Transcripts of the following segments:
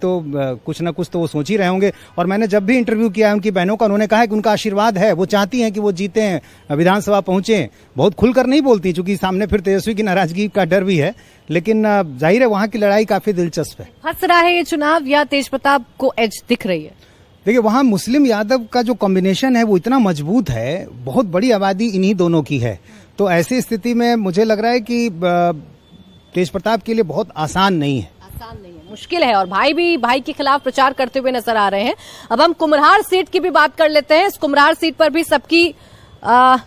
तो कुछ ना कुछ तो वो सोच ही रहे होंगे। और मैंने जब भी इंटरव्यू किया है उनकी बहनों का, उन्होंने कहा है कि उनका आशीर्वाद है, वो चाहती हैं कि वो जीते हैं, विधानसभा पहुंचे। बहुत खुलकर नहीं बोलती क्योंकि सामने फिर तेजस्वी की नाराजगी का डर भी है, लेकिन जाहिर है वहां की लड़ाई काफी दिलचस्प है। फंस रहा है ये चुनाव या तेज प्रताप को एज दिख रही है? देखिए, वहां मुस्लिम यादव का जो कॉम्बिनेशन है वो इतना मजबूत है, बहुत बड़ी आबादी इन्हीं दोनों की है। तो ऐसी स्थिति में मुझे लग रहा है कि तेज प्रताप के लिए बहुत आसान नहीं है। मुश्किल है। और भाई भी भाई के खिलाफ प्रचार करते हुए नजर आ रहे हैं। अब हम कुम्हरार सीट की भी बात कर लेते हैं। इस कुम्हरार सीट पर भी सबकी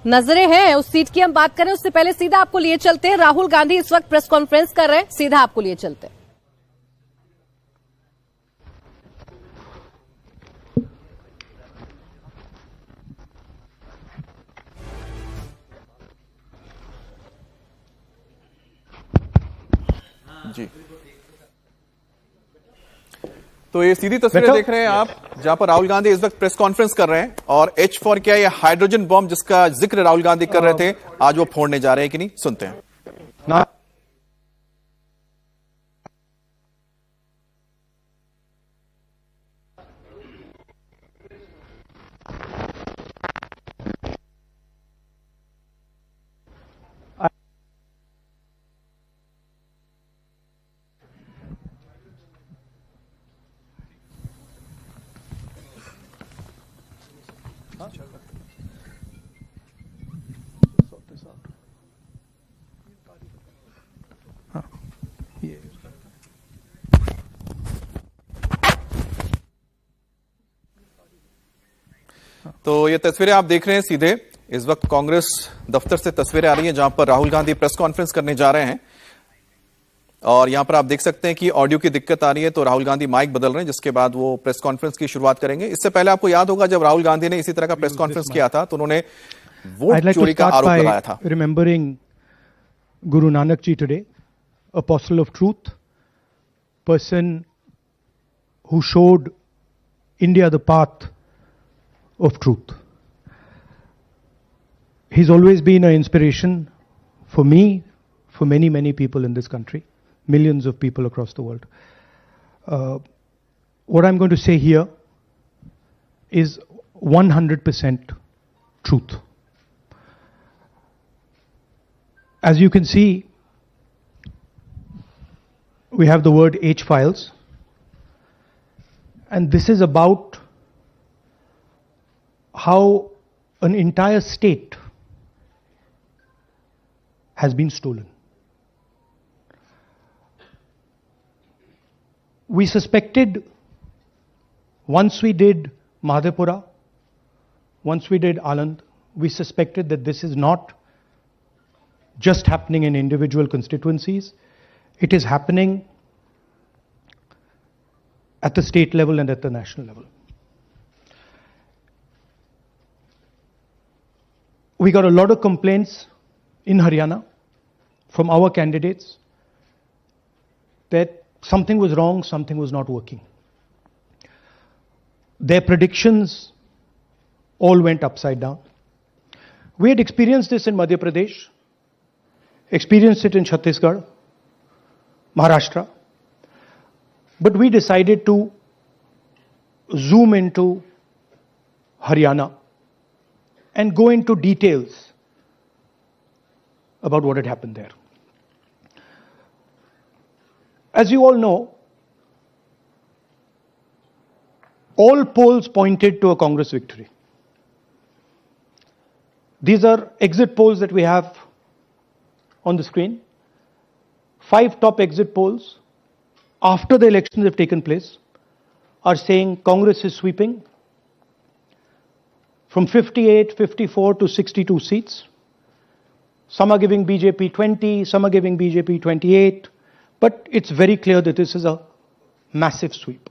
नजरें हैं। उस सीट की हम बात करें उससे पहले सीधा आपको लिए चलते हैं। राहुल गांधी इस वक्त प्रेस कॉन्फ्रेंस कर रहे हैं, सीधा आपको लिए चलते हैं। जी, तो ये सीधी तस्वीरें देख रहे हैं आप, जहां पर राहुल गांधी इस वक्त प्रेस कॉन्फ्रेंस कर रहे हैं। और H फॉर क्या, ये हाइड्रोजन बॉम्ब जिसका जिक्र राहुल गांधी कर रहे थे, आज वो फोड़ने जा रहे हैं कि नहीं, सुनते हैं। तो ये तस्वीरें आप देख रहे हैं सीधे इस वक्त कांग्रेस दफ्तर से तस्वीरें आ रही हैं, जहां पर राहुल गांधी प्रेस कॉन्फ्रेंस करने जा रहे हैं। और यहां पर आप देख सकते हैं कि ऑडियो की दिक्कत आ रही है, तो राहुल गांधी माइक बदल रहे हैं, जिसके बाद वो प्रेस कॉन्फ्रेंस की शुरुआत करेंगे। इससे पहले आपको याद होगा जब राहुल गांधी ने इसी तरह का प्रेस कॉन्फ्रेंस किया था तो उन्होंने वोट चोरी का आरोप लगाया था। Remembering Guru Nanak ji today, apostle of truth, person who showed India the path of truth. He's always been an inspiration for me, for many, many people in this country, millions of people across the world. What I'm going to say here is 100% truth. As you can see, we have the word H files, and this is about how an entire state has been stolen. We suspected, once we did Madhepura, once we did Aland, we suspected that this is not just happening in individual constituencies, it is happening at the state level and at the national level. We got a lot of complaints in Haryana from our candidates that something was wrong, something was not working. Their predictions all went upside down. We had experienced this in Madhya Pradesh, experienced it in Chhattisgarh, Maharashtra, but we decided to zoom into Haryana and go into details about what had happened there. As you all know, all polls pointed to a Congress victory. These are exit polls that we have on the screen. 5 top exit polls after the elections have taken place are saying Congress is sweeping from 58, 54 to 62 seats. Some are giving BJP 20, some are giving BJP 28, but it's very clear that this is a massive sweep.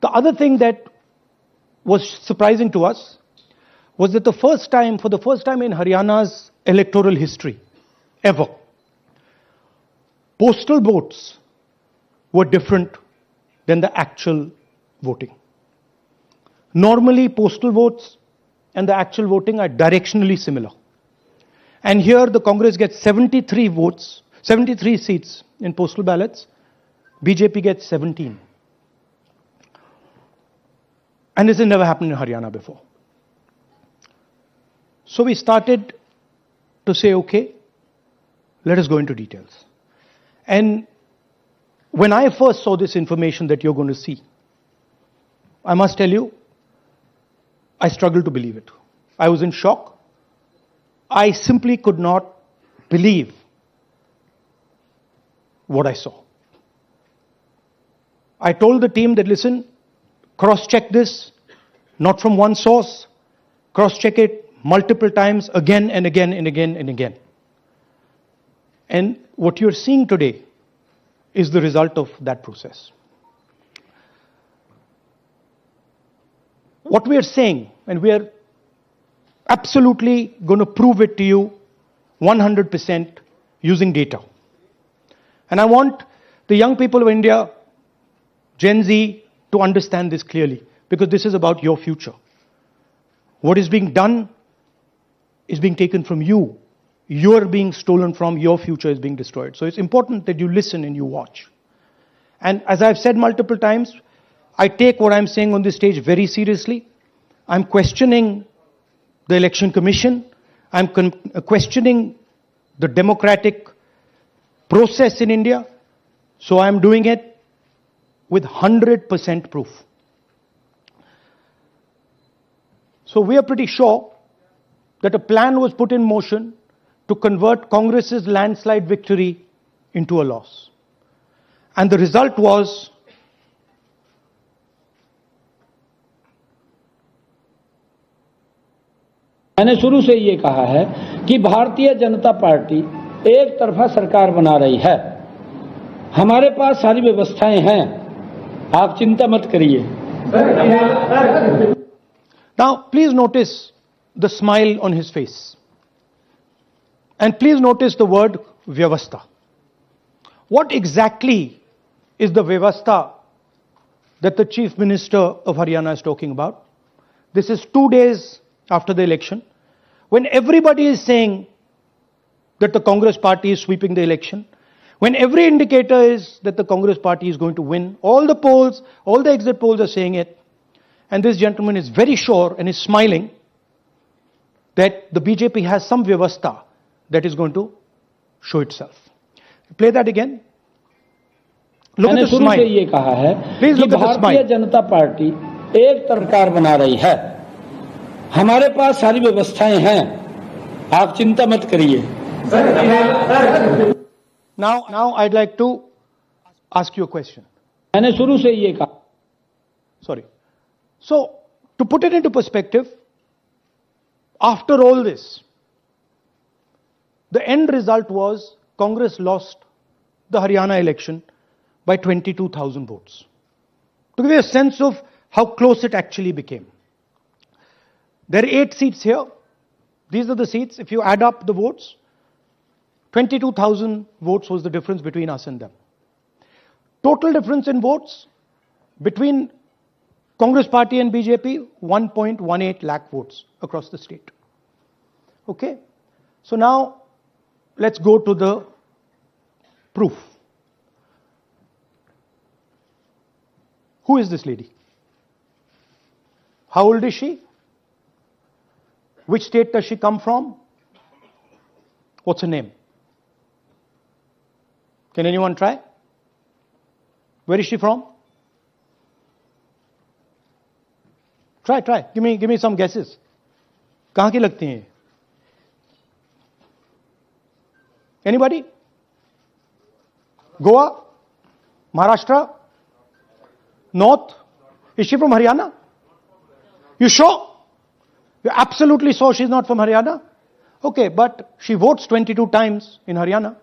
The other thing that was surprising to us was that for the first time in Haryana's electoral history, ever, postal votes were different than the actual voting. Normally, postal votes and the actual voting are directionally similar. And here the Congress gets 73 votes, 73 seats in postal ballots, BJP gets 17. And this has never happened in Haryana before. So we started to say, okay, let us go into details. And when I first saw this information that you're going to see, I must tell you, I struggled to believe it. I was in shock. I simply could not believe what I saw. I told the team that, listen, cross-check this, not from one source, cross-check it multiple times, again and again and again and again. And what you're seeing today is the result of that process. What we are saying, and we are absolutely going to prove it to you 100% using data. And I want the young people of India, Gen Z, to understand this clearly, because this is about your future. What is being done is being taken from you. You're being stolen from, your future is being destroyed. So it's important that you listen and you watch. And as I've said multiple times, I take what I'm saying on this stage very seriously. I'm questioning the Election Commission. I'm questioning the democratic process in India. So I'm doing it with 100% proof. So we are pretty sure that a plan was put in motion to convert Congress's landslide victory into a loss. And the result was मैंने शुरू से ये कहा है कि Bharatiya Janata party एक तरफा सरकार बना रही है। हमारे पास सारी व्यवस्थाएं हैं, आप चिंता मत करिए। Now, please notice the smile on his face. And please notice the word Vyavastha. What exactly is the Vyavastha that the Chief Minister of Haryana is talking about? This is 2 days after the election, when everybody is saying that the Congress party is sweeping the election, when every indicator is that the Congress party is going to win, all the polls, all the exit polls are saying it, and this gentleman is very sure and is smiling that the BJP has some Vyavastha that is going to show itself. Play that again. Look at the smile. मैंने शुरू से ये कहा है कि Bharatiya Janata party एक सरकार बना रही है। हमारे पास सारी व्यवस्थाएं हैं, आप चिंता मत करिए। Now I'd like to ask you a question. मैंने शुरू से ये कहा। Sorry. So, to put it into perspective, after all this, the end result was Congress lost the Haryana election by 22,000 votes. To give you a sense of how close it actually became. There are 8 seats here. These are the seats. If you add up the votes, 22,000 votes was the difference between us and them. Total difference in votes between Congress party and BJP, 1.18 lakh votes across the state. Okay? So now, let's go to the proof. Who is this lady? How old is she? Which state does she come from? What's her name? Can anyone try? Where is she from? Try. Give me some guesses. कहाँ की लगती हैं? Anybody? Goa? Maharashtra? North? Is she from Haryana? You sure? You're absolutely sure she's not from Haryana? Okay, but she votes 22 times in Haryana.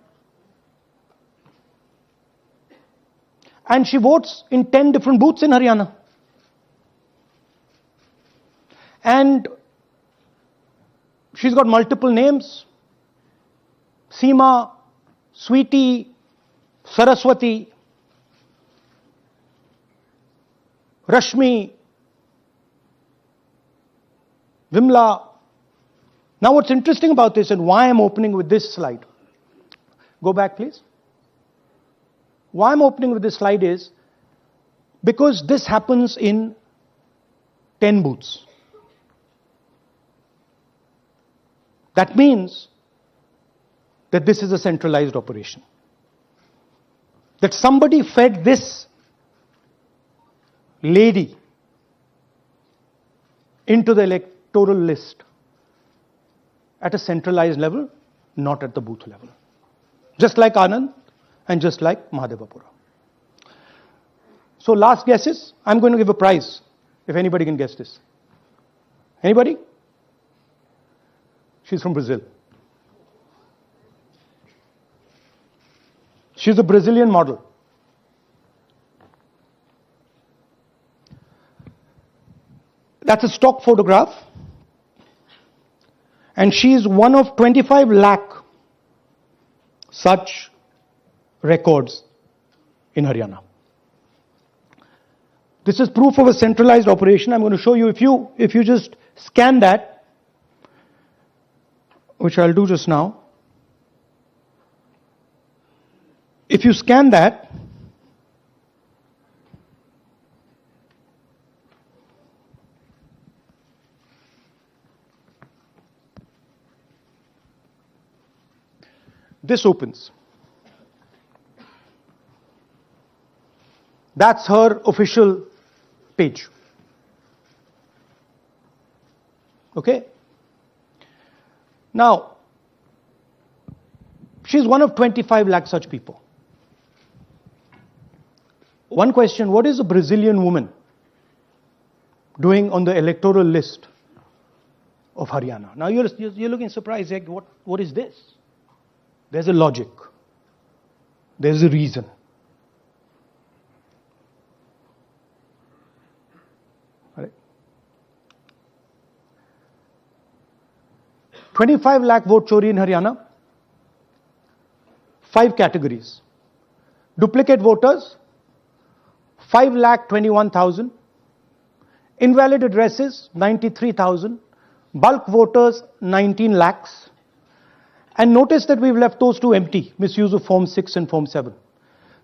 And she votes in 10 different booths in Haryana. And she's got multiple names. Seema, Sweetie, Saraswati, Rashmi, Vimla. Now what's interesting about this and why I'm opening with this slide. Go back, please. Why I'm opening with this slide is because this happens in 10 booths. That means that this is a centralized operation. That somebody fed this lady into the electoral list at a centralized level, not at the booth level. Just like Anand and just like Mahadevapura. So last guesses, I'm going to give a prize if anybody can guess this. Anybody? She's from Brazil. She's a Brazilian model. That's a stock photograph. And she's one of 25 lakh such records in Haryana. This is proof of a centralized operation. I'm going to show you, if you just scan that, which I'll do just now. If you scan that, this opens. That's her official page. Okay? Now, she's one of 25 lakh such people. One question, what is a Brazilian woman doing on the electoral list of Haryana? Now you're looking surprised, like, what is this? There's a logic. There's a reason. All right. 25 lakh vote chori in Haryana. 5 categories. Duplicate voters, 5,21,000. Invalid addresses, 93,000. Bulk voters, 19 lakhs. And notice that we've left those two empty, misuse of Form 6 and Form 7.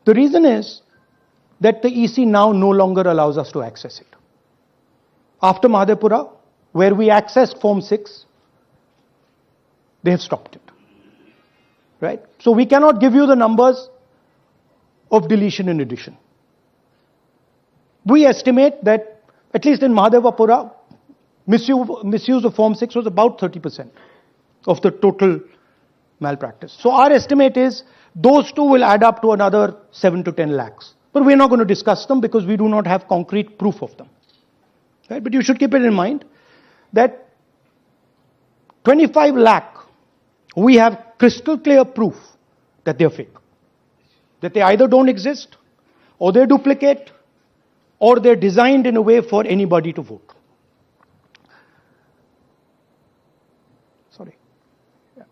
The reason is that the EC now no longer allows us to access it. After Mahadevapura, where we accessed Form 6, they have stopped it. Right? So we cannot give you the numbers of deletion and addition. We estimate that, at least in Mahadevapura, misuse of Form 6 was about 30% of the total malpractice. So our estimate is those two will add up to another 7 to 10 lakhs. But we're not going to discuss them because we do not have concrete proof of them. Right? But you should keep it in mind that 25 lakh, we have crystal clear proof that they're fake. That they either don't exist, or they're duplicate, or they're designed in a way for anybody to vote. Sorry. Yeah.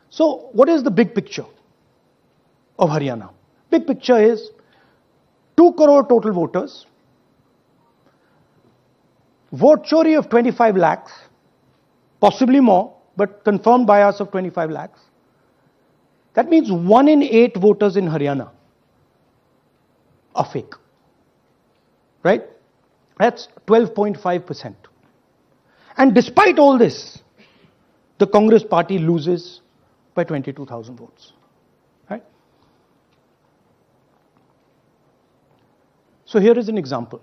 So, what is the big picture of Haryana? Big picture is 2 crore total voters, vote chori of 25 lakhs, possibly more, but confirmed bias of 25 lakhs. That means 1 in 8 voters in Haryana are fake. Right? That's 12.5%. And despite all this, the Congress party loses by 22,000 votes. Right? So here is an example.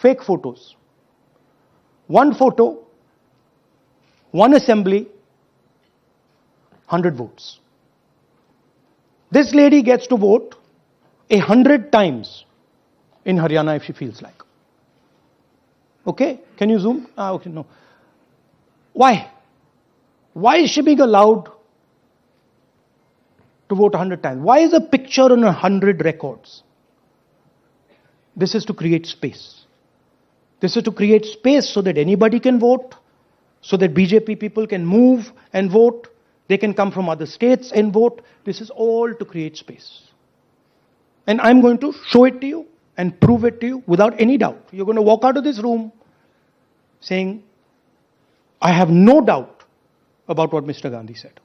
Fake photos. 1 photo, 1 assembly, 100 votes. This lady gets to vote 100 times in Haryana if she feels like. Okay? Can you zoom? Okay, no. Why? Why is she being allowed to vote 100 times? Why is a picture on 100 records? This is to create space. This is to create space so that anybody can vote, so that BJP people can move and vote. They can come from other states and vote. This is all to create space. And I'm going to show it to you and prove it to you without any doubt. You're going to walk out of this room saying, I have no doubt about what Mr. Gandhi said.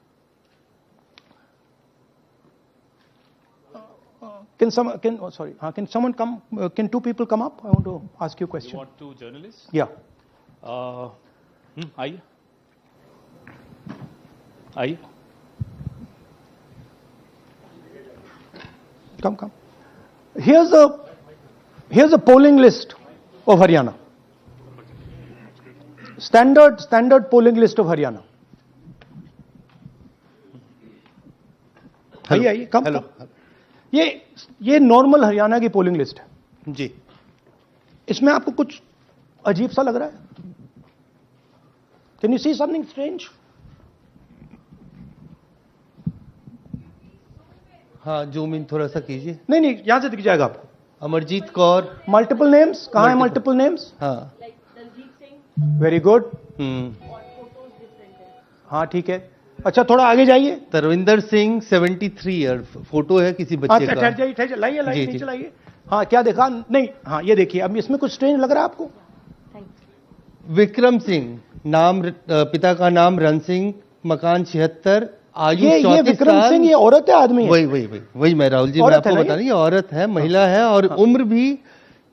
Can someone come? Can two people come up? I want to ask you a question. You want two journalists? Yeah. आइए आइए Come. Here's a polling list of Haryana. Standard polling list of Haryana. आइए कम. ये normal Haryana की polling list है जी. इसमें आपको कुछ अजीब सा लग रहा है? Can you see something strange? हाँ, जूम इन थोड़ा सा कीजिए. नहीं, यहां से दिख जाएगा आपको. अमरजीत कौर. Multiple names. कहां है मल्टीपल नेम्स? हाँ. Very good. हाँ, ठीक है. अच्छा, थोड़ा आगे जाइए. तरविंदर सिंह 73 ईयर. फोटो है किसी बच्चे का. ठहर जाइए, लाइए नीचे लाइए. हाँ, क्या देखा? नहीं, हाँ, ये देखिए. अब इसमें कुछ स्ट्रेंज लग रहा है आपको? विक्रम सिंह, नाम पिता का नाम रण सिंह, मकान 76, आयु 34 साल. विक्रम सिंह, ये औरत है आदमी है? वही मैं राहुल जी, मैं आपको बता रही हूँ, औरत है, महिला है, और उम्र भी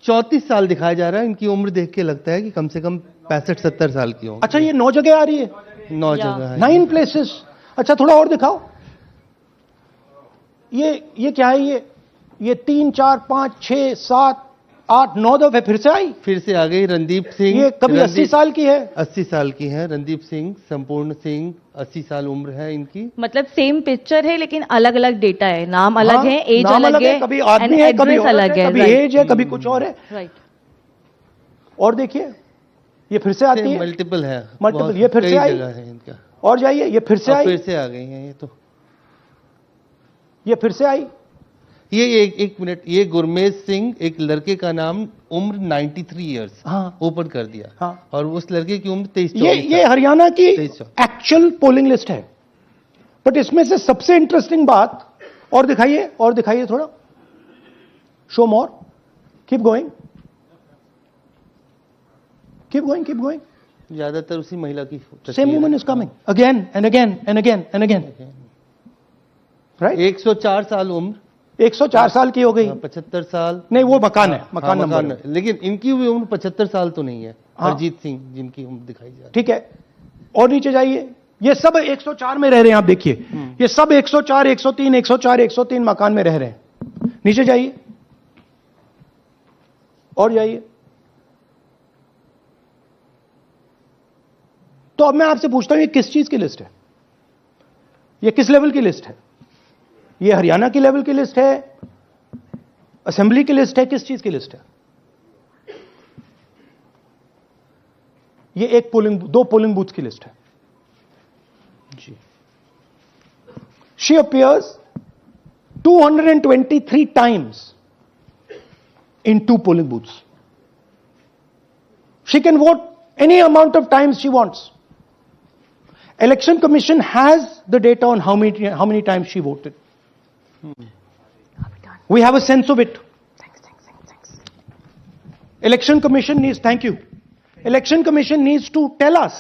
34 साल दिखाया जा रहा है. इनकी उम्र देख के लगता है कि कम से कम 65-70 साल की हो. अच्छा, ये 9 जगह आ रही है? 9 जगह है. 9 प्लेसेस. अच्छा, थोड़ा और दिखाओ. ये क्या है? ये 3, 4, 5, 6, 7, 8, 9 दफे फिर से आ गई. रणदीप सिंह, ये कभी 80 साल की है? 80 साल की है. रणदीप सिंह, संपूर्ण सिंह, 80 साल उम्र है इनकी. मतलब सेम पिक्चर है लेकिन अलग अलग डेटा है. नाम अलग है, एज अलग है, कभी आदमी है, कभी अलग है, कभी एज है, कभी कुछ और है. राइट. और देखिए, ये फिर से आती है. मल्टीपल है. मल्टीपल. ये फिर से आई है इनका. और जाइए, ये फिर से आई. फिर से आ गई है ये. तो ये फिर से आई. ये एक मिनट. ये गुरमेज सिंह, एक लड़के का नाम, उम्र 93 इयर्स. हाँ. ओपन कर दिया. हाँ. और उस लड़के की उम्र 23. ये हरियाणा की एक्चुअल पोलिंग लिस्ट है. बट इसमें से सबसे इंटरेस्टिंग बात, और दिखाइए थोड़ा. शो मोर. Keep going. ज्यादातर उसी महिला की. Same woman is coming again and again. Right. 104 साल उम्र. 104 साल की हो गई. 75 साल. नहीं, वो मकान है. मकान नंबर. लेकिन इनकी भी उम्र 75 साल तो नहीं है. अरिजीत सिंह जिनकी उम्र दिखाई जा रही है. ठीक है. और नीचे जाइए. ये सब 104 में रह रहे हैं. आप देखिए, ये सब 104, 103, 104, 103 मकान में रह रहे हैं. नीचे जाइए और जाइए. तो अब मैं आपसे पूछता हूं, ये किस चीज की लिस्ट है? ये किस लेवल की लिस्ट है? ये हरियाणा की लेवल की लिस्ट है? असेंबली की लिस्ट है? किस चीज की लिस्ट है? ये दो पोलिंग बूथ की लिस्ट है जी. She appears 223 times in 2 polling booths. She can vote any amount of times she wants. Election Commission has the data on how many times she voted. We have a sense of it. Thanks. Election Commission needs, thank you. Election Commission needs to tell us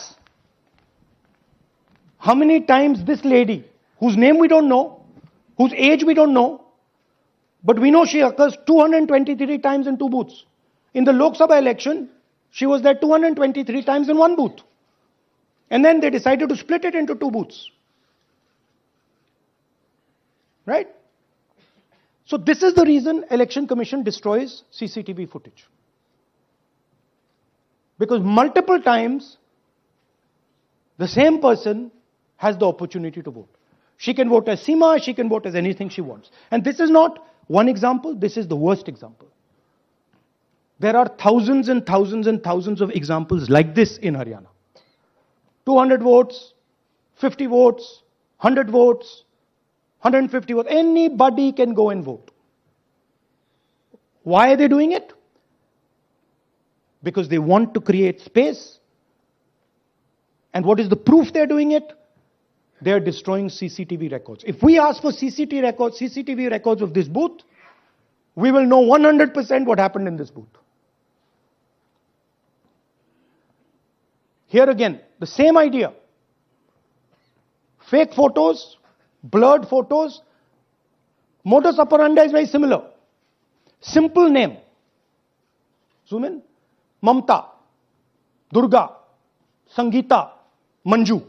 how many times this lady, whose name we don't know, whose age we don't know, but we know she occurs 223 times in 2 booths. In the Lok Sabha election, she was there 223 times in 1 booth. And then they decided to split it into 2 booths. Right? So this is the reason Election Commission destroys CCTV footage. Because multiple times, the same person has the opportunity to vote. She can vote as Seema, she can vote as anything she wants. And this is not one example, this is the worst example. There are thousands and thousands and thousands of examples like this in Haryana. 200 votes, 50 votes, 100 votes, 150 votes. Anybody can go and vote. Why are they doing it? Because they want to create space. And what is the proof they're doing it? They're destroying CCTV records. If we ask for CCTV records of this booth, we will know 100% what happened in this booth. Here again, the same idea. Fake photos, blurred photos. Modus operandi is very similar. Simple name. Zoom in. Mamta, Durga, Sangeeta, Manju.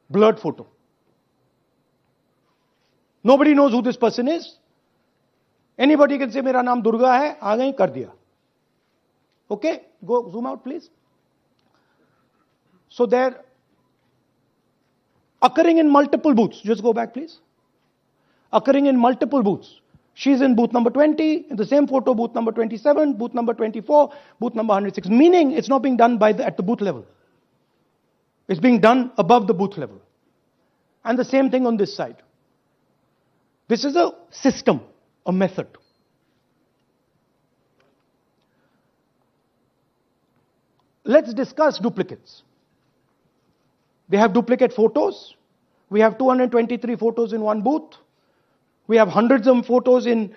Blurred photo. Nobody knows who this person is. Anybody can say, मेरा नाम दुर्गा है, आ गई, कर दिया. Okay, go zoom out, please. So they're occurring in multiple booths. Just go back, please. Occurring in multiple booths. She's in booth number 20, in the same photo, booth number 27, booth number 24, booth number 106. Meaning, it's not being done at the booth level. It's being done above the booth level. And the same thing on this side. This is a system, a method. Let's discuss duplicates. They have duplicate photos. We have 223 photos in one booth. We have hundreds of photos in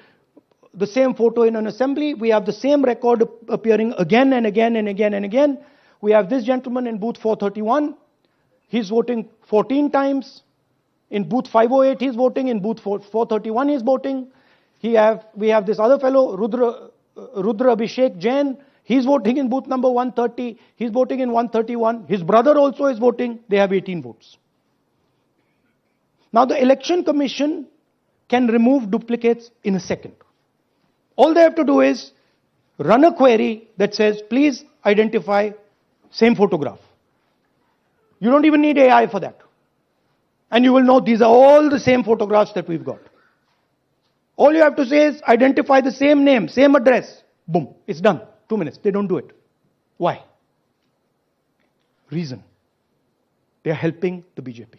the same photo in an assembly. We have the same record appearing again and again and again and again. We have this gentleman in booth 431. He's voting 14 times. In booth 508, he's voting. In booth 431, he's voting. We have this other fellow, Rudra Abhishek Jain. He's voting in booth number 130. He's voting in 131. His brother also is voting. They have 18 votes. Now, the Election Commission can remove duplicates in a second. All they have to do is run a query that says, please identify same photograph. You don't even need AI for that. And you will know these are all the same photographs that we've got. All you have to say is identify the same name, same address. Boom, it's done. 2 minutes. They don't do it. Why? Reason. They are helping the BJP.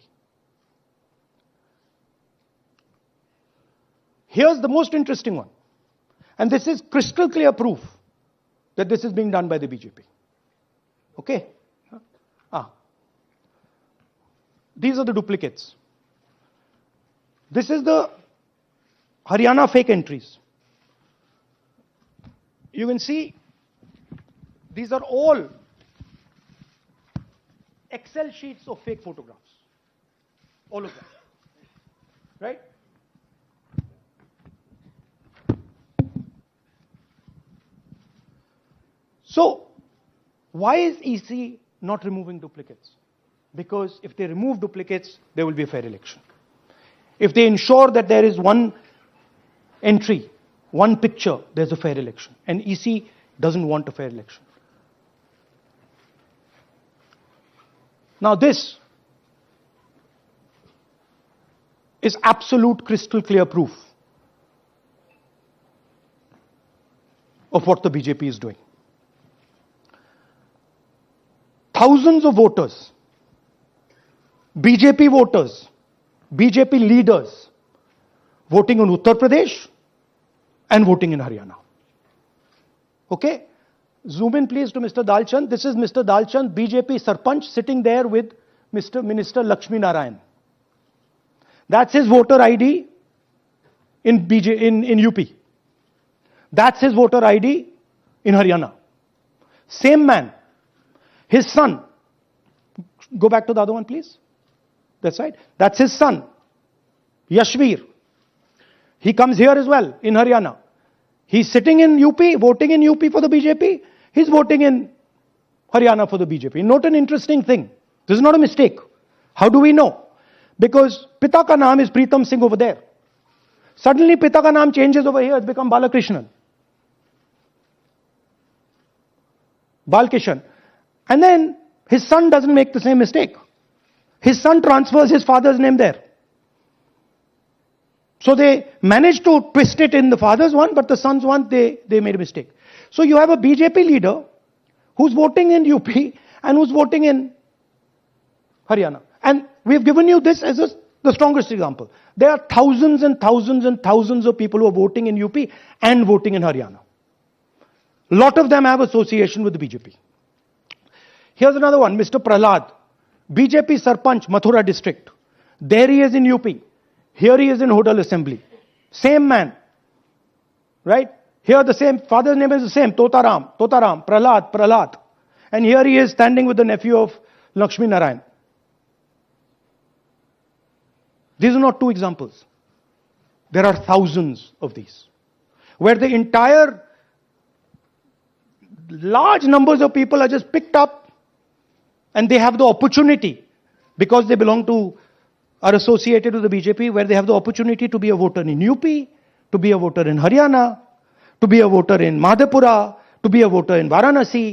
Here's the most interesting one. And this is crystal clear proof that this is being done by the BJP. Okay? These are the duplicates. This is the Haryana fake entries. You can see these are all Excel sheets of fake photographs. All of them. Right? So, why is EC not removing duplicates? Because if they remove duplicates, there will be a fair election. If they ensure that there is one entry, one picture, there's a fair election. And EC doesn't want a fair election. Now this is absolute crystal clear proof of what the BJP is doing. Thousands of voters, BJP voters, BJP leaders voting in Uttar Pradesh and voting in Haryana. Okay? Zoom in please to Mr. Dalchand. This is Mr. Dalchand, BJP Sarpanch, sitting there with Minister Lakshmi Narayan. That's his voter ID in UP. That's his voter ID in Haryana. Same man. His son. Go back to the other one, please. That's right. That's his son, Yashveer. He comes here as well, in Haryana. He's sitting in UP, voting in UP for the BJP. He's voting in Haryana for the BJP. Note an interesting thing. This is not a mistake. How do we know? Because Pita ka naam is Pritam Singh over there. Suddenly Pita ka naam changes over here. It's become Balakrishnan. Balkishan. And then his son doesn't make the same mistake. His son transfers his father's name there. So they managed to twist it in the father's one, but the son's one, they made a mistake. So you have a BJP leader who's voting in UP and who's voting in Haryana. And we've given you this as the strongest example. There are thousands and thousands and thousands of people who are voting in UP and voting in Haryana. A lot of them have association with the BJP. Here's another one, Mr. Prahlad, BJP Sarpanch, Mathura district. There he is in UP. Here he is in Hodal Assembly. Same man. Right? Here the same, father's name is the same, Totaram, Prahlad. And here he is standing with the nephew of Lakshmi Narayan. These are not two examples. There are thousands of these, where the entire large numbers of people are just picked up and they have the opportunity, because they belong to, are associated with the BJP, where they have the opportunity to be a voter in UP, to be a voter in Haryana, to be a voter in Madhepura, to be a voter in Varanasi.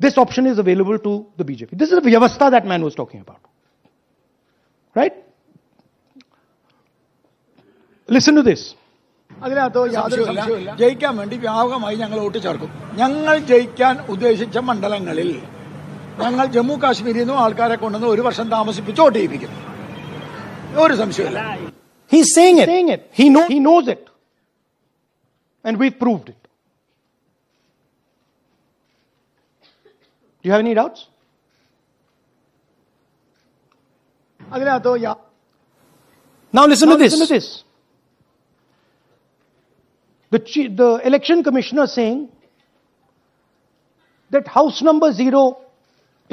This option is available to the BJP. This is the vyavastha that man was talking about. Right? Listen to this. അതിനകത്ത് യാതൊരു സംശയവുമില്ല. ജയിക്കാൻ വേണ്ടി വ്യാപകമായി ഞങ്ങൾ vote ചേർക്കും. ഞങ്ങൾ ജയിക്കാൻ ഉദ്ദേശിച്ച മണ്ഡലങ്ങളിൽ ഞങ്ങൾ ജമ്മു കാശ്മീരിൽ നിന്നും ആൾക്കാരെ കൊണ്ടുവന്ന് ഒരു വർഷം താമസിപ്പിച്ച് വോട്ട് ചെയ്യിപ്പിക്കും. ഒരു സംശയമില്ല. He's saying it. He knows it. And we've proved it. Do you have any doubts? അതിനകത്ത് Now listen to this. The election commissioner saying that house number 0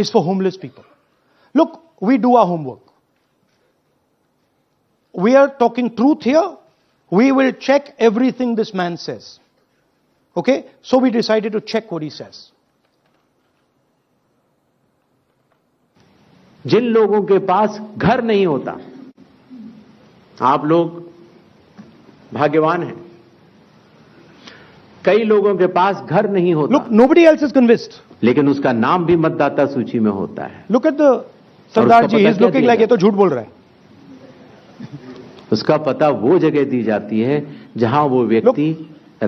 is for homeless people. Look, we do our homework. We are talking truth here. We will check everything this man says. Okay? So we decided to check what he says. जिन लोगों के पास घर नहीं होता, आप लोग भाग्यवान हैं. कई लोगों के पास घर नहीं होता. Look, nobody else is convinced. लेकिन उसका नाम भी मतदाता सूची में होता है. Look at the Sardar ji. He's looking like ये तो झूठ बोल रहा है. उसका पता वो जगह दी जाती है जहां वो व्यक्ति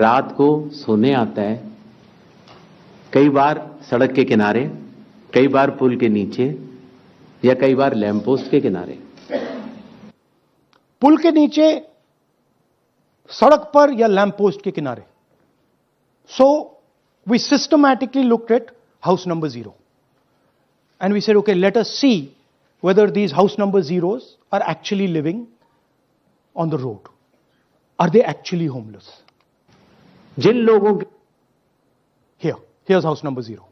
रात को सोने आता है. कई बार सड़क के किनारे, कई बार पुल के नीचे, या कई बार लैंप पोस्ट के किनारे. पुल के नीचे, सड़क पर या लैंप पोस्ट के किनारे. So we systematically looked at house number 0. And we said, okay, let us see whether these house number 0s are actually living on the road. Are they actually homeless? जिन लोगों के Here's house number 0.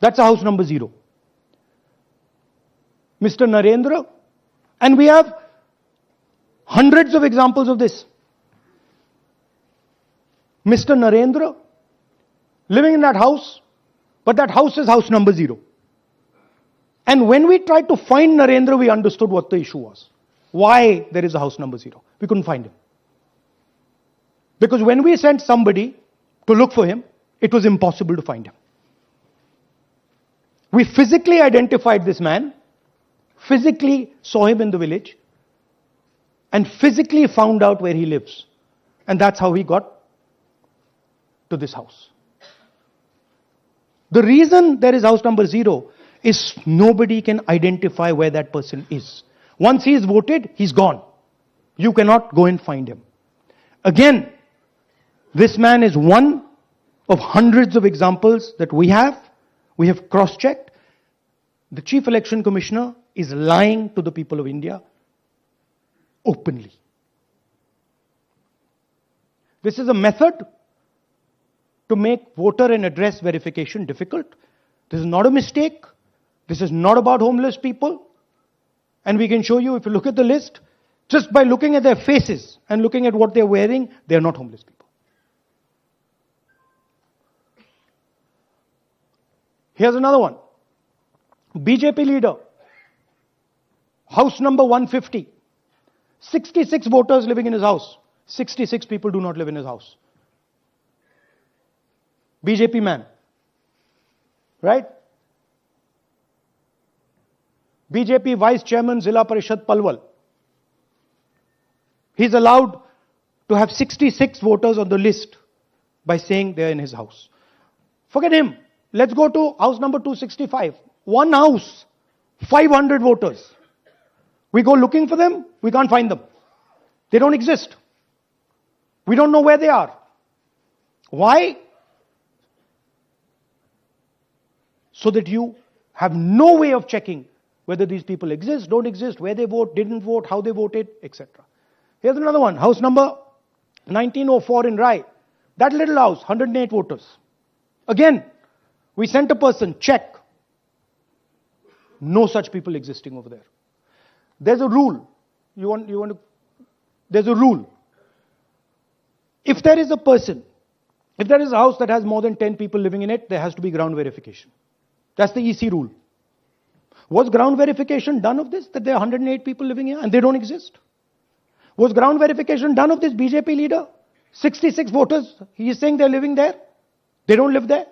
That's a house number 0. Mr. Narendra, and we have hundreds of examples of this. Mr. Narendra living in that house, but that house is house number 0. And when we tried to find Narendra, we understood what the issue was. Why there is a house number 0. We couldn't find him. Because when we sent somebody to look for him, it was impossible to find him. We physically identified this man, physically saw him in the village, and physically found out where he lives. And that's how he got to this house. The reason there is house number 0 is nobody can identify where that person is. Once he is voted, he's gone. You cannot go and find him. Again, this man is one of hundreds of examples that we have. We have cross-checked. The Chief Election Commissioner is lying to the people of India openly. This is a method to make voter and address verification difficult. This is not a mistake. This is not about homeless people. And we can show you, if you look at the list, just by looking at their faces and looking at what they're wearing, they're not homeless people. Here's another one. BJP leader, house number 150. 66 voters living in his house. 66 people do not live in his house. BJP man. Right? BJP Vice Chairman Zilla Parishad Palwal. He's allowed to have 66 voters on the list by saying they're in his house. Forget him. Let's go to house number 265. One house, 500 voters. We go looking for them, we can't find them. They don't exist. We don't know where they are. Why? So that you have no way of checking whether these people exist, don't exist, where they vote, didn't vote, how they voted, etc. Here's another one. House number 1904 in Rai. That little house, 108 voters. Again, we sent a person, check. No such people existing over there. There's a rule. You want to there's a rule. If there is a person, if there is a house that has more than 10 people living in it, there has to be ground verification. That's the EC rule. Was ground verification done of this, that there are 108 people living here and they don't exist? Was ground verification done of this BJP leader? 66 voters, he is saying they're living there. They don't live there.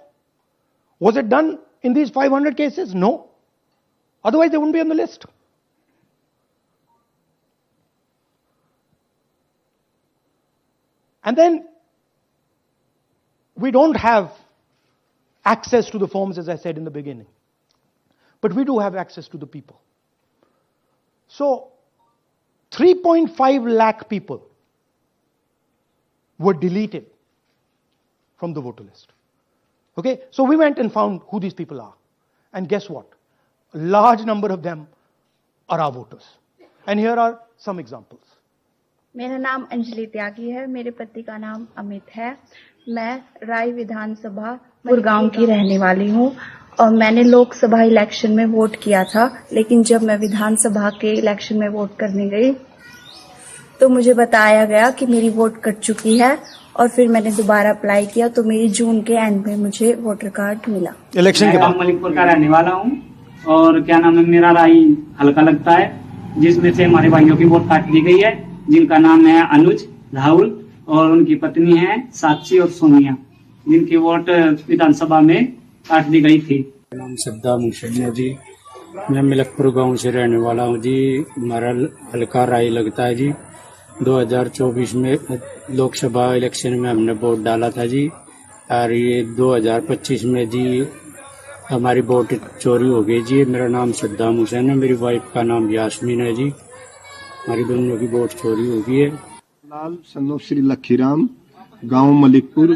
Was it done in these 500 cases? No. Otherwise, they wouldn't be on the list. And then, we don't have access to the forms, as I said in the beginning. But we do have access to the people. So, 3.5 lakh people were deleted from the voter list. Okay, so we went and found who these people are. And guess what? A large number of them are our voters. And here are some examples. मेरा नाम अंजलि त्यागी है, मेरे पति का नाम अमित है। मैं राय विधानसभा गुड़गांव की रहने वाली हूँ और मैंने लोकसभा इलेक्शन में वोट किया था, लेकिन जब मैं विधानसभा के इलेक्शन में वोट करने गई तो मुझे बताया गया कि मेरी वोट कट चुकी है और फिर मैंने दोबारा अप्लाई किया तो मेरी जून के एंड में मुझे वोटर कार्ड मिला। इलेक्शन के बाद मलिकपुर का रहने वाला हूँ और क्या नाम है, मेरा राय हल्का लगता है, जिसमें से हमारे भाइयों की वोट काट दी गई है, जिनका नाम है अनुज, राहुल और उनकी पत्नी है साक्षी और सोनिया, जिनकी वोट विधानसभा में काट दी गई थी। नाम सद्दाम हुसैन जी, मैं मलिकपुर गांव से रहने वाला हूँ जी। हमारा हल्का राय लगता है जी। 2024 में लोकसभा इलेक्शन में हमने वोट डाला था जी, और ये 2025 में जी हमारी वोट चोरी हो गई जी। मेरा नाम सद्दाम हुसैन है, मेरी वाइफ का नाम यास्मीन है जी। हमारी दोनों की वोट चोरी हो गई है। लाल सन्नो श्री लखीराम, गांव मलिकपुर,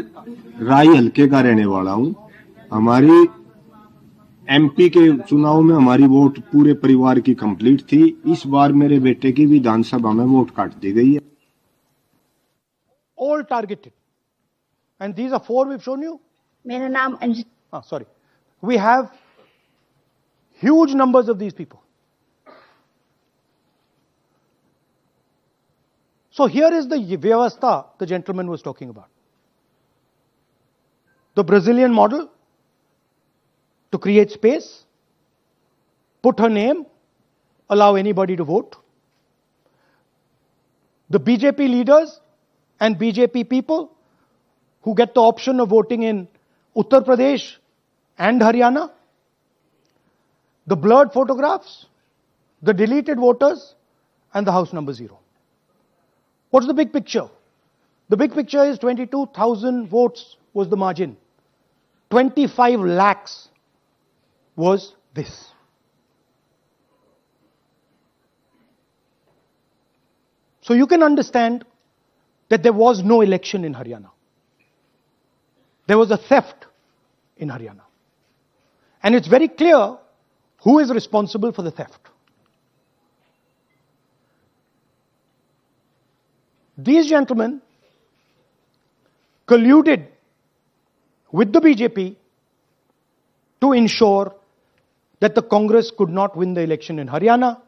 राय हल्के का रहने वाला हूं। हमारी एमपी के चुनाव में हमारी वोट पूरे परिवार की कंप्लीट थी। इस बार मेरे बेटे की विधानसभा में वोट काट दी गई है। All targeted, and these are 4 we've shown you. मेरा नाम Anjali. Sorry, we have huge numbers of these people. So here is the vyavastha the gentleman was talking about. The Brazilian model, to create space, put her name, allow anybody to vote. The BJP leaders and BJP people who get the option of voting in Uttar Pradesh and Haryana. The blurred photographs, the deleted voters, and the house number 0. What's the big picture? The big picture is 22,000 votes was the margin. 25 lakhs was this. So you can understand that there was no election in Haryana. There was a theft in Haryana. And it's very clear who is responsible for the theft. These gentlemen colluded with the BJP to ensure that the Congress could not win the election in Haryana.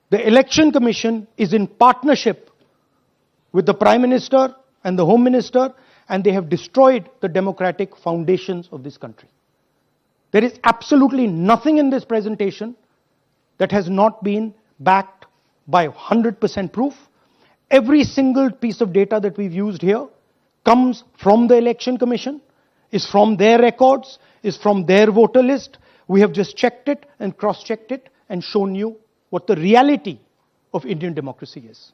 The Election Commission is in partnership with the Prime Minister and the Home Minister, and they have destroyed the democratic foundations of this country. There is absolutely nothing in this presentation that has not been backed by 100% proof. Every single piece of data that we've used here comes from the Election Commission, is from their records, is from their voter list. We have just checked it and cross-checked it and shown you what the reality of Indian democracy is.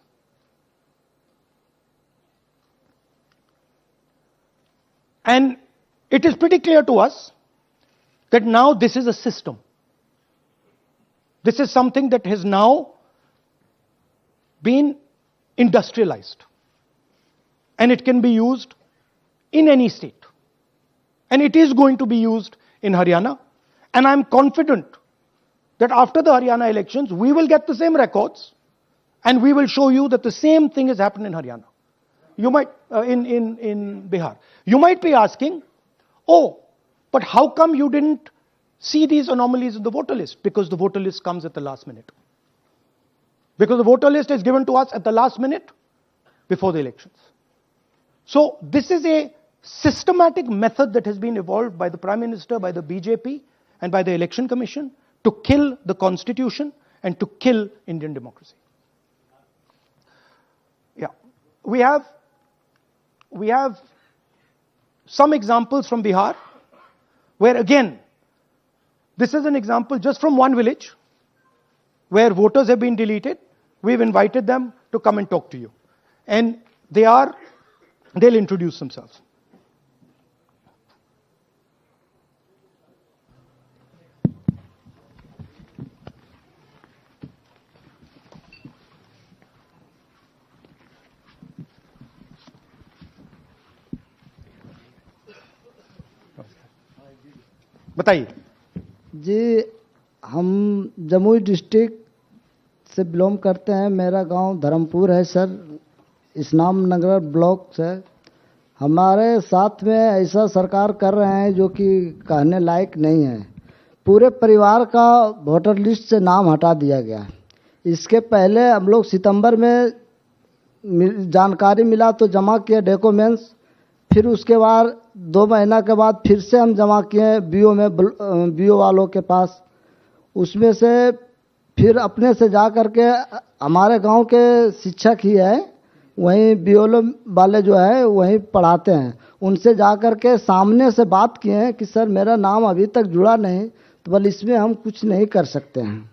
And it is pretty clear to us that now this is a system. This is something that has now been industrialized. And it can be used in any state. And it is going to be used in Haryana. And I'm confident that after the Haryana elections, we will get the same records and we will show you that the same thing has happened in Haryana. You might, in Bihar. You might be asking, oh, but how come you didn't see these anomalies in the voter list? Because the voter list comes at the last minute. because the voter list is given to us at the last minute before the elections. So this is a systematic method that has been evolved by the Prime Minister, by the BJP, and by the Election Commission to kill the Constitution and to kill Indian democracy. Yeah, we have some examples from Bihar, where again, this is an example just from one village where voters have been deleted. We've invited them to come and talk to you. And they'll introduce themselves. बताइए जी। हम Jamui district से belong करते हैं। मेरा गांव धर्मपुर है sir, इस्लाम नगर block से। हमारे साथ में ऐसा सरकार कर रहे हैं जो कि कहने लायक नहीं है। पूरे परिवार का वोटर लिस्ट से नाम हटा दिया गया। इसके पहले हम लोग सितंबर में जानकारी मिला तो जमा किए डॉक्यूमेंट्स, फिर उसके बाद 2 महीना के बाद फिर से हम जमा किए बीओ वालों के पास। उसमें से फिर अपने से जा कर के हमारे गांव के शिक्षक ही है, वहीं बीओ वाले जो है वहीं पढ़ाते हैं, उनसे जा कर के सामने से बात किए हैं कि सर मेरा नाम अभी तक जुड़ा नहीं, तो बोले इसमें हम कुछ नहीं कर सकते हैं।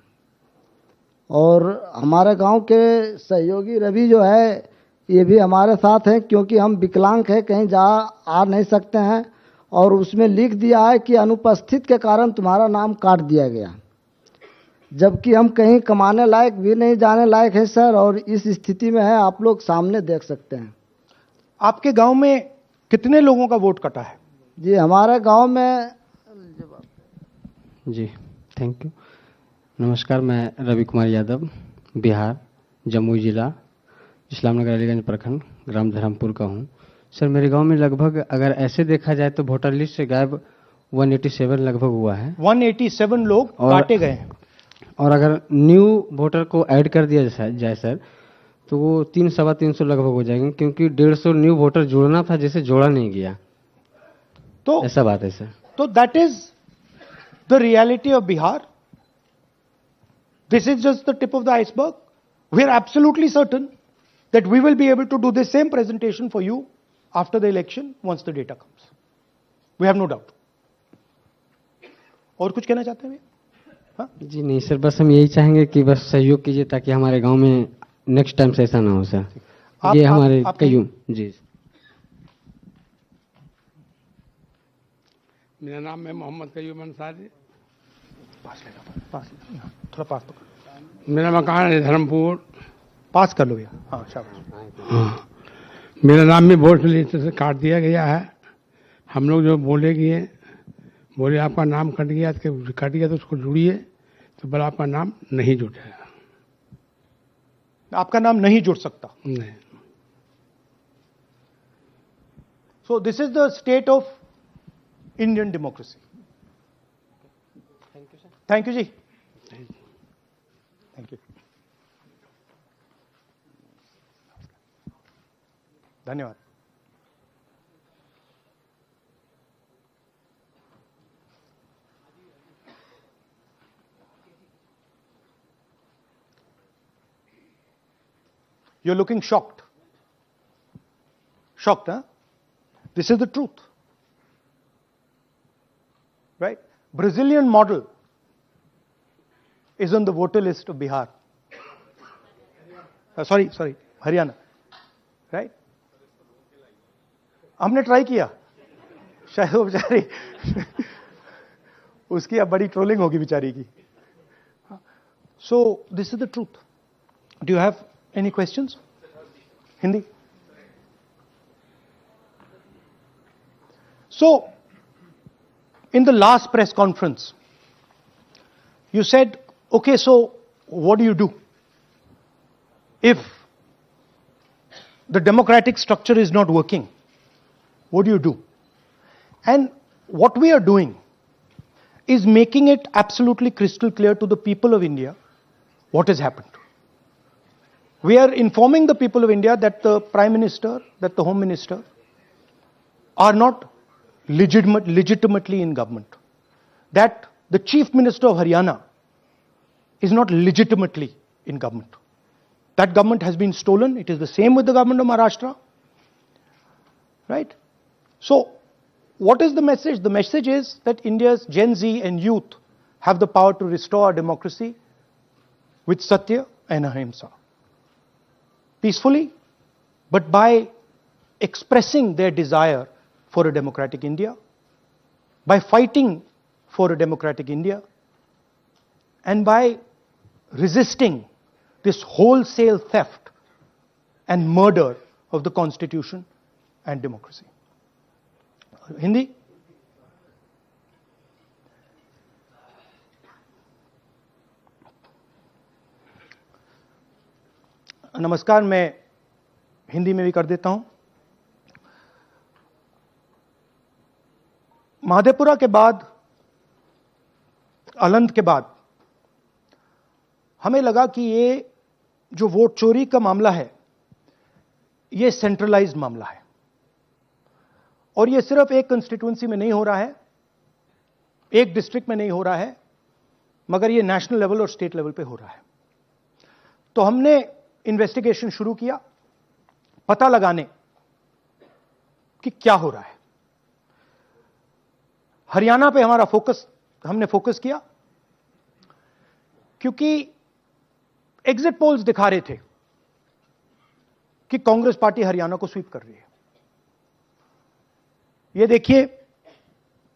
और हमारे गांव के सहयोगी रवि जो है ये भी हमारे साथ हैं, क्योंकि हम विकलांग हैं, कहीं आ नहीं सकते हैं। और उसमें लिख दिया है कि अनुपस्थित के कारण तुम्हारा नाम काट दिया गया, जबकि हम कहीं कमाने लायक भी नहीं जाने लायक है सर। और इस स्थिति में है, आप लोग सामने देख सकते हैं। आपके गांव में कितने लोगों का वोट कटा है? जी हमारे गांव में जी थैंक यू। नमस्कार, मैं रवि कुमार यादव, बिहार, जमुई जिला, इस्लामनगर अलीगंज प्रखंड, ग्राम धर्मपुर का हूँ। सर मेरे गांव में लगभग अगर ऐसे देखा जाए तो वोटर लिस्ट से गायब 187 लगभग हुआ है। 187 लोग काटे गए हैं। और अगर न्यू वोटर को ऐड कर दिया जाए सर तो वो 300-350 लगभग हो जाएंगे, क्योंकि 150 न्यू वोटर जोड़ना था जिसे जोड़ा नहीं गया। तो ऐसा बात है सर। तो that is the reality of Bihar. This is just the tip of the iceberg. We are absolutely certain that we will be able to do the same presentation for you after the election once the data comes. We have no doubt. और कुछ कहना चाहते हैं भैया? जी नहीं sir, बस हम यही चाहेंगे कि बस सहयोग कीजिए ताकि हमारे गांव में नेक्स्ट टाइम से ऐसा ना हो सर। ये हमारे कयूम जी। मेरा नाम है मोहम्मद कयूम अंसारी। थोड़ा पास पकड़ो। मेरा मकान है धर्मपुर। पास कर लो भैया। हाँ शाबाश। हाँ, मेरा नाम भी वोट लिस्ट से काट दिया गया है। हम लोग जो बोले आपका नाम कट गया तो उसको जुड़िए, तो बोला आपका नाम नहीं जुटेगा। आपका नाम नहीं जुड़ सकता? नहीं। So this is the state of Indian democracy. Thank you ji. Thank you. धन्यवाद। You're looking shocked. Shocked, huh? This is the truth. Right? Brazilian model is on the voter list of Bihar. Sorry, Haryana. Right? हमने try किया, शायद वो बेचारी उसकी अब बड़ी trolling होगी बेचारी की। सो this is the truth. Do you have any questions? Hindi. So in the last press conference you said, okay so what do you do if the democratic structure is not working? What do you do? And what we are doing is making it absolutely crystal clear to the people of India what has happened. We are informing the people of India that the Prime Minister, that the Home Minister are not legitimately in government. That the Chief Minister of Haryana is not legitimately in government. That government has been stolen. It is the same with the government of Maharashtra. Right? So, what is the message? The message is that India's Gen Z and youth have the power to restore our democracy with Satya and Ahimsa. Peacefully, but by expressing their desire for a democratic India, by fighting for a democratic India, and by resisting this wholesale theft and murder of the Constitution and democracy. Hindi? नमस्कार, मैं हिंदी में भी कर देता हूं। महादेपुरा के बाद, अलंध के बाद हमें लगा कि ये जो वोट चोरी का मामला है, ये सेंट्रलाइज्ड मामला है और ये सिर्फ एक कंस्टिट्यूएंसी में नहीं हो रहा है, एक डिस्ट्रिक्ट में नहीं हो रहा है, मगर ये नेशनल लेवल और स्टेट लेवल पे हो रहा है। तो हमने इन्वेस्टिगेशन शुरू किया, पता लगाने कि क्या हो रहा है। हरियाणा पे हमने फोकस किया क्योंकि एग्जिट पोल्स दिखा रहे थे कि कांग्रेस पार्टी हरियाणा को स्वीप कर रही है। ये देखिए,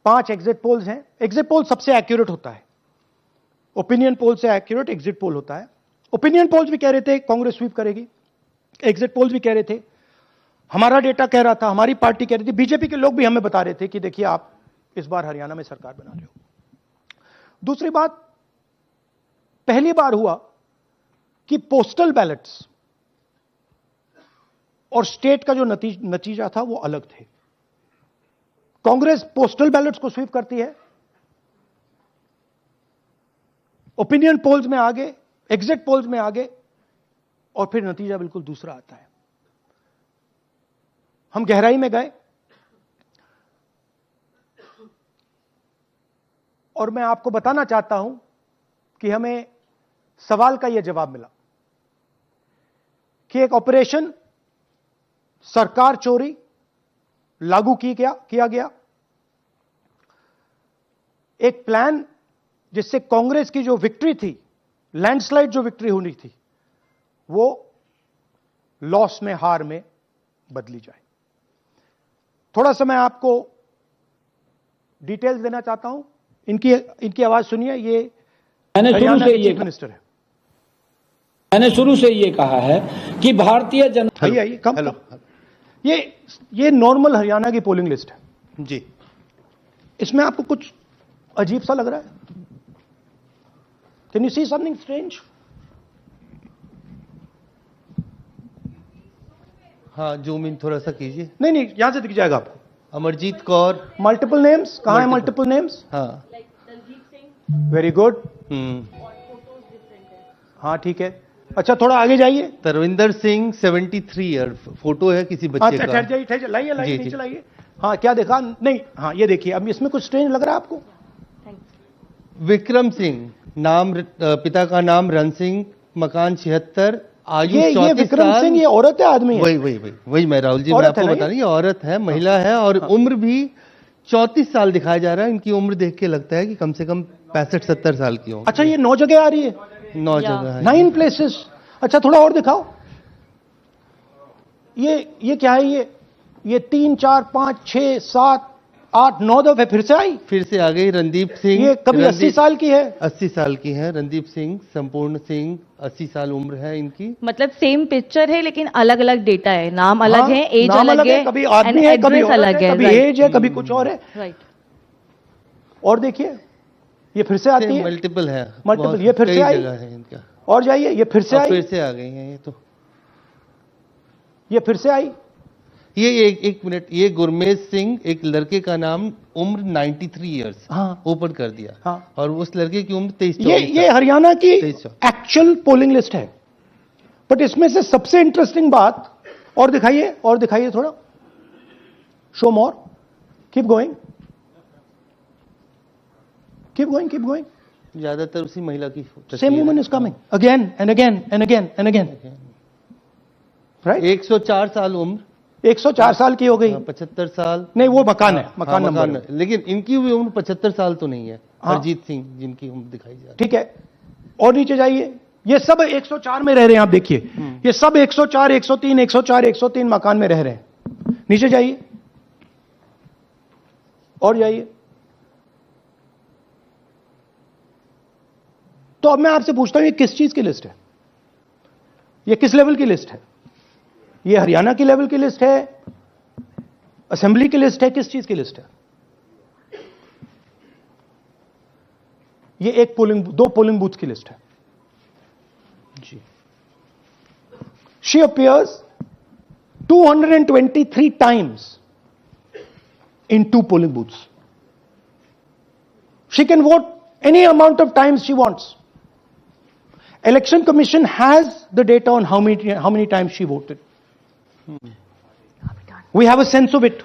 5 एग्जिट पोल्स हैं। एग्जिट पोल सबसे एक्यूरेट होता है, ओपिनियन पोल से एक्यूरेट एग्जिट पोल होता है। ओपिनियन पोल्स भी कह रहे थे कांग्रेस स्वीप करेगी, एग्जिट पोल्स भी कह रहे थे, हमारा डेटा कह रहा था, हमारी पार्टी कह रही थी, बीजेपी के लोग भी हमें बता रहे थे कि देखिए आप इस बार हरियाणा में सरकार बना रहे हो। दूसरी बात, पहली बार हुआ कि पोस्टल बैलेट्स और स्टेट का जो नतीजा था वो अलग थे। कांग्रेस पोस्टल बैलेट्स को स्वीप करती है, ओपिनियन पोल्स में आगे, एग्जिट पोल्स में आगे, और फिर नतीजा बिल्कुल दूसरा आता है। हम गहराई में गए और मैं आपको बताना चाहता हूं कि हमें सवाल का यह जवाब मिला कि एक ऑपरेशन सरकार चोरी लागू किया गया, एक प्लान जिससे कांग्रेस की जो विक्ट्री थी, लैंडस्लाइड जो विक्ट्री होनी थी, वो लॉस में, हार में बदली जाए। थोड़ा सा मैं आपको डिटेल्स देना चाहता हूं। इनकी आवाज सुनिए। ये मैंने शुरू से ये चीफ मिनिस्टर है। मैंने शुरू से ये कहा है कि भारतीय जनता, ये नॉर्मल हरियाणा की पोलिंग लिस्ट है जी। इसमें आपको कुछ अजीब सा लग रहा है? Can you see something strange? हाँ, जूम इन थोड़ा सा कीजिए। नहीं, यहां से दिख जाएगा आपको। अमरजीत कौर, मल्टीपल नेम्स, कहां है मल्टीपल नेम्स? हाँ, वेरी गुड। हाँ, ठीक है। अच्छा, थोड़ा आगे जाइए। तरविंदर सिंह 73 ईयर, फोटो है किसी बच्चे का। ठहर जाइए, लाइए नीचे लाइए। हाँ, क्या देखा? नहीं, हाँ, ये देखिए। अब इसमें कुछ स्ट्रेंज लग रहा है आपको? विक्रम सिंह, नाम पिता का नाम रन सिंह, मकान 76, आयु 34 विक्रम सिंह, ये औरत है आदमी है? वही मैं राहुल जी, मैं आपको बता रही हूँ, औरत है, महिला है, और उम्र भी 34 साल दिखाया जा रहा है। इनकी उम्र देख के लगता है कि कम से कम 65-70 साल की हो। अच्छा, ये 9 जगह आ रही है? 9 जगह है, 9 प्लेसेस। अच्छा, थोड़ा और दिखाओ। ये क्या है? ये 3, 4, 5, 6, 7, 8, 9 दफे फिर से आ गई। रणदीप सिंह, ये कभी 80 साल की है? 80 साल की है रणदीप सिंह। संपूर्ण सिंह, 80 साल उम्र है इनकी। मतलब सेम पिक्चर है लेकिन अलग अलग डेटा है, नाम अलग है, एज अलग है, कभी आदमी है, कभी अलग है, कभी एज है, कभी कुछ और है। राइट। और देखिए, ये फिर से आती है। मल्टीपल है, मल्टीपल। ये फिर से आई है इनका। और जाइए, ये फिर से आई, फिर से आ गई है। ये फिर से आई। ये एक मिनट, ये गुरमेज सिंह, एक लड़के का नाम, उम्र 93 इयर्स, ओपन कर दिया। और उस लड़के की उम्र 23। ये हरियाणा की एक्चुअल पोलिंग लिस्ट है, बट इसमें से सबसे इंटरेस्टिंग बात, और दिखाइए थोड़ा, शो मोर, कीप गोइंग, ज्यादातर उसी महिला की same woman is coming again and again and again and again, right? 104 साल उम्र, 104 साल की हो गई, 75 साल नहीं वो मकान है, मकान नंबर, लेकिन इनकी भी उम्र 75 साल तो नहीं है। हरजीत सिंह जिनकी उम्र दिखाई जा रही है, ठीक है। और नीचे जाइए, ये सब 104 में रह रहे हैं, आप देखिए ये सब 104, 103, 104, 103 मकान में रह रहे हैं। नीचे जाइए और जाइए। तो अब मैं आपसे पूछता हूं, ये किस चीज की लिस्ट है? ये किस लेवल की लिस्ट है? ये हरियाणा की लेवल की लिस्ट है, असेंबली की लिस्ट है, किस चीज की लिस्ट है? ये दो पोलिंग बूथ की लिस्ट है जी। She appears 223 times in 2 polling booths. She can vote any amount of times she wants. Election Commission has the data on how many times she voted. We have a sense of it.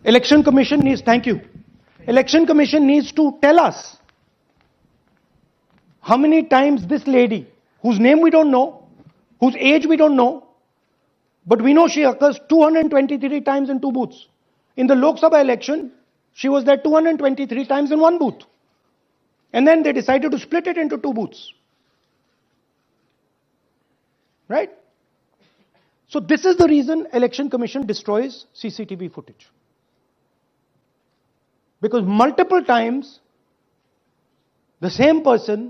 Election Commission needs, thank you. Election Commission needs to tell us how many times this lady, whose name we don't know, whose age we don't know, but we know she occurs 223 times in 2 booths. In the Lok Sabha election, she was there 223 times in 1 booth. And then they decided to split it into 2 booths. Right? So this is the reason Election Commission destroys CCTV footage. Because multiple times, the same person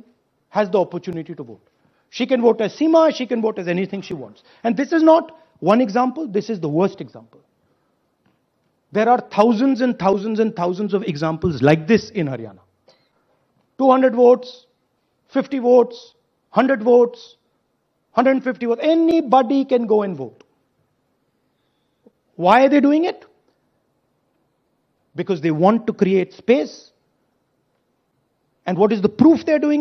has the opportunity to vote. She can vote as Seema, she can vote as anything she wants. And this is not one example, this is the worst example. There are thousands and thousands and thousands of examples like this in Haryana. 200 votes, 50 votes, 100 votes, 150 votes. Anybody can go and vote. Why are they doing it? Because they want to create space. And what is the proof they're doing?